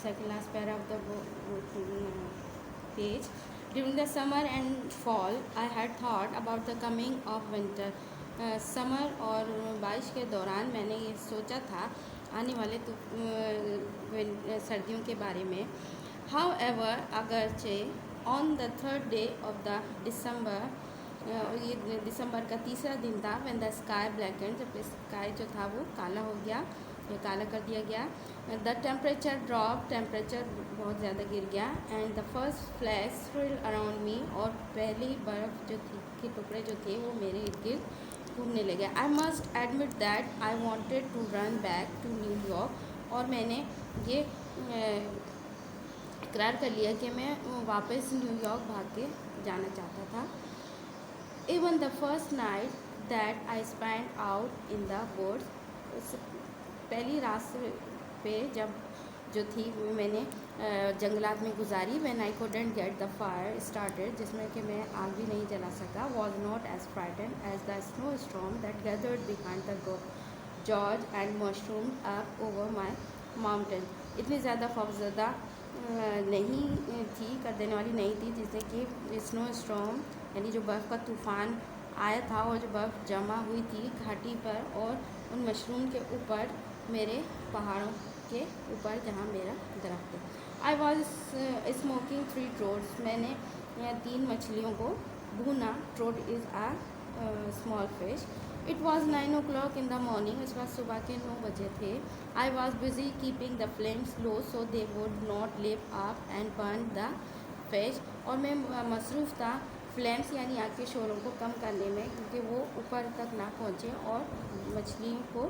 second last para of the page. During the summer and fall, I had thought about the coming of winter. Summer और बारिश के दौरान मैंने ये सोचा था आने वाले सर्दियों के बारे में. However, अगरचे on the third day of the December, ये दिसंबर का तीसरा दिन था, when the sky blackened, जब स्काई जो था वो काला हो गया, ये काला कर दिया गया. द टेम्परेचर ड्रॉप, टेम्परेचर बहुत ज़्यादा गिर गया. And the first flakes fell around me, और पहली बर्फ़ जो थी के टुकड़े जो थे वो मेरे इर्द गिर्द घूमने लगे. I must admit that I wanted to run back to New York, और मैंने ये इकरार कर लिया कि मैं वापस न्यूयॉर्क भाग के जाना चाहता था. Even the first night that I spend out in the woods, पहली रात पे जब जो थी वो मैंने जंगलात में गुजारी. When I couldn't get the fire started, जिसमें कि मैं आग भी नहीं जला सका. Was not as frightened as the snowstorm that gathered behind the gorge and mushroom up over my mountain. इतनी ज़्यादा खौफज़दा नहीं थी, कर देने वाली नहीं थी, जिससे कि स्नो स्टॉर्म यानी जो बर्फ़ का तूफ़ान आया था और जो बर्फ़ जमा हुई थी घाटी पर और उन मशरूम के ऊपर, मेरे पहाड़ों के ऊपर जहाँ मेरा दरख्त है. आई वॉज स्मोकिंग 3 ट्रोट्स, मैंने 3 मछलियों को भूना. Trout is a small fish. It was 9 o'clock in the morning, इस वक्त सुबह के 9 बजे थे. I was busy keeping the flames low so they would not live up and burn the fish, और मैं मसरूफ़ था फ्लेम्स यानी आग के शोरों को कम करने में, क्योंकि वो ऊपर तक ना पहुँचे और मछलियों को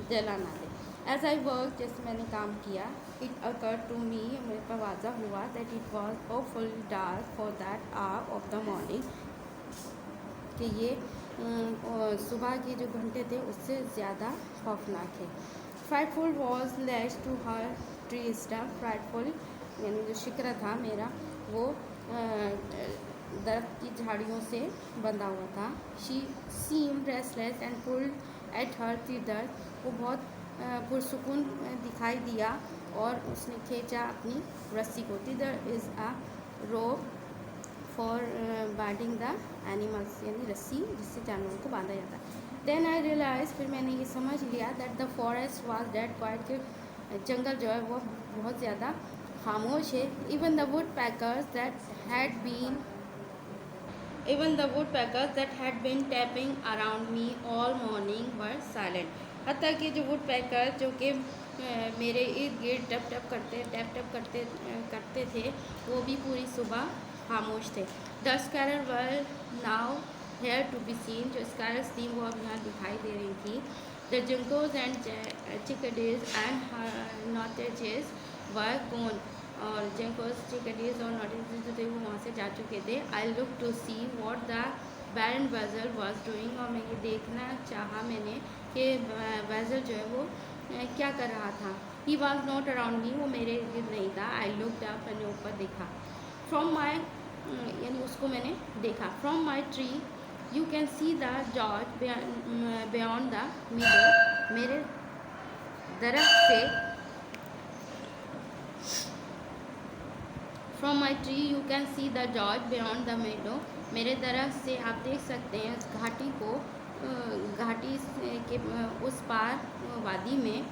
जला ना दे. एज आई वर्क, जैसे मैंने काम किया, इट अकर टू मी, मेरे पर वाज़ा हुआ that it was awful dark for that hour of the morning, कि ये सुबह के जो घंटे थे उससे ज़्यादा खौफनाक है. Frightful was lash to her tree stump, Frightful यानी जो शिकरा था मेरा वो दरख्त की झाड़ियों से बंधा हुआ था. She seem restless and pulled at her feather, वो बहुत पुरसुकून दिखाई दिया और उसने खींचा अपनी रस्सी को. Tether is a rope for binding the animals, यानी रस्सी जिससे जानवरों को बांधा जाता है. देन आई रियलाइज, फिर मैंने ये समझ लिया that the forest was dead quiet, के जंगल जो है वो बहुत ज़्यादा खामोश है. Even the woodpeckers that had been tapping around me all morning were silent, हत्ता कि जो वुड पैकर जो कि मेरे इर्द गिर्द टप करते थे वो भी पूरी सुबह खामोश थे. The scarer were nowhere to be seen, जो स्कैरर्स थी वो अब यहाँ दिखाई दे रही थी. द जंकोज एंड चिकडेज एंड नॉटेजेस वर गोन, और जंकोज, चिकडेज और नॉटेजेस जो थे वो वहाँ से जा चुके थे. I look to see what the Baron weasel was doing, और मैं ये देखना चाहा मैंने कि वेजल जो है वो क्या कर रहा था. He was not around me, वो मेरे इर्द नहीं था. आई लुक्ड अप, मैंने ऊपर देखा. फ्रॉम माई, यानी उसको मैंने देखा. From my tree you can see the George beyond the मीडो, मेरे दरख्त से, from my tree you can see the George beyond the मीडो, मेरे दरख्त से आप देख सकते हैं उस घाटी को, घाटी के उस पार वादी में.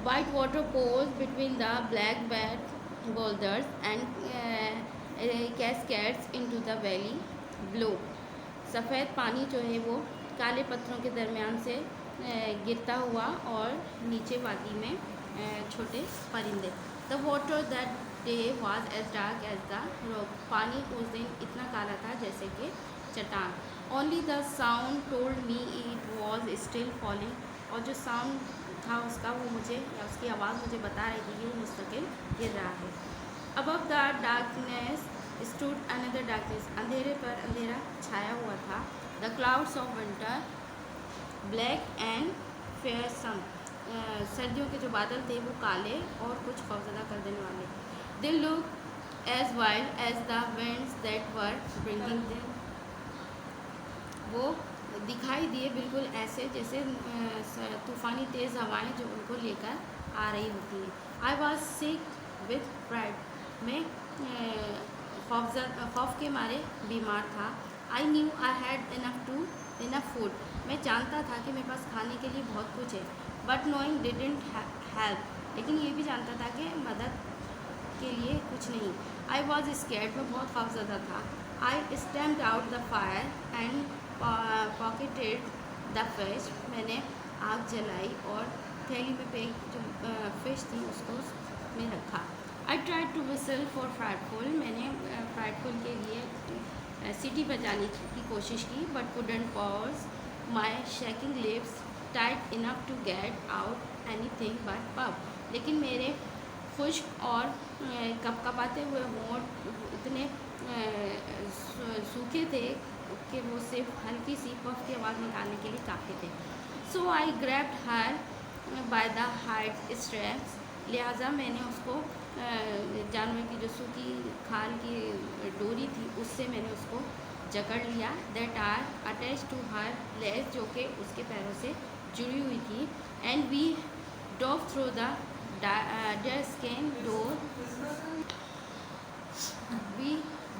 White water pores between the black bad boulders and cascades into the valley blue, सफ़ेद पानी जो है वो काले पत्थरों के दरमियान से गिरता हुआ और नीचे वादी में छोटे परिंदे. The water that day was as dark as the rock, पानी उस दिन इतना काला था जैसे कि चट्टान. Only the sound told me it was still falling, और जो साउंड था उसका वो मुझे, या उसकी आवाज़ मुझे बता रही थी कि वो मुस्तकिल गिर रहा है. Above the darkness stood another darkness, अंधेरे पर अंधेरा छाया हुआ था. The clouds of winter black and fearsome, सर्दियों के जो बादल थे वो काले और कुछ खौफजदा कर देने वाले. They look as wild as the winds that were bringing them, वो दिखाई दिए बिल्कुल ऐसे जैसे तूफ़ानी तेज़ हवाएं जो उनको लेकर आ रही होती हैं। I was sick with pride, मैं खौफ के मारे बीमार था। I knew I had enough food, मैं जानता था कि मेरे पास खाने के लिए बहुत कुछ है। बट नोइंग डिडेंट हेल्प, लेकिन ये भी जानता था कि मदद के लिए कुछ नहीं। आई वॉज स्कैर्ड, मैं बहुत खौफज़दा था। I stamped out the fire and pocketed the fish, मैंने आग जलाई और थैली में पैक जो फिश थी उसको में रखा। I tried to whistle for Frightful, मैंने फ्राइडफुल के लिए सीटी बजाने की कोशिश की। But couldn't purse my shaking lips tight enough to get out anything but puff, लेकिन मेरे खुश्क और कपकपाते हुए होंठ इतने सूखे थे कि वो सिर्फ हल्की सी पफ की आवाज़ निकालने के लिए काफ़ी थे। So I grabbed her by the height straps, लिहाजा मैंने उसको जानवर की जो सूखी खाल की डोरी थी उससे मैंने उसको जकड़ लिया। That are attach to her legs, जो कि उसके पैरों से जुड़ी हुई थी। And we dove through the deer skin door, we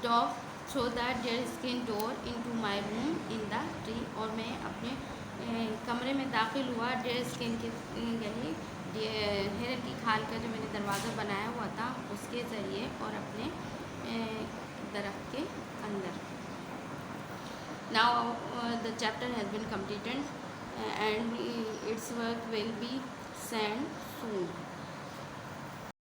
dove through the deer skin door into my room in the tree, और मैं अपने कमरे में दाखिल हुआ डेयर स्किन के यानी हिरन की खाल का जो मैंने दरवाज़ा बनाया हुआ था उसके ज़रिए, और अपने दरख्त के अंदर। Now the chapter has been completed and its work will be sent soon.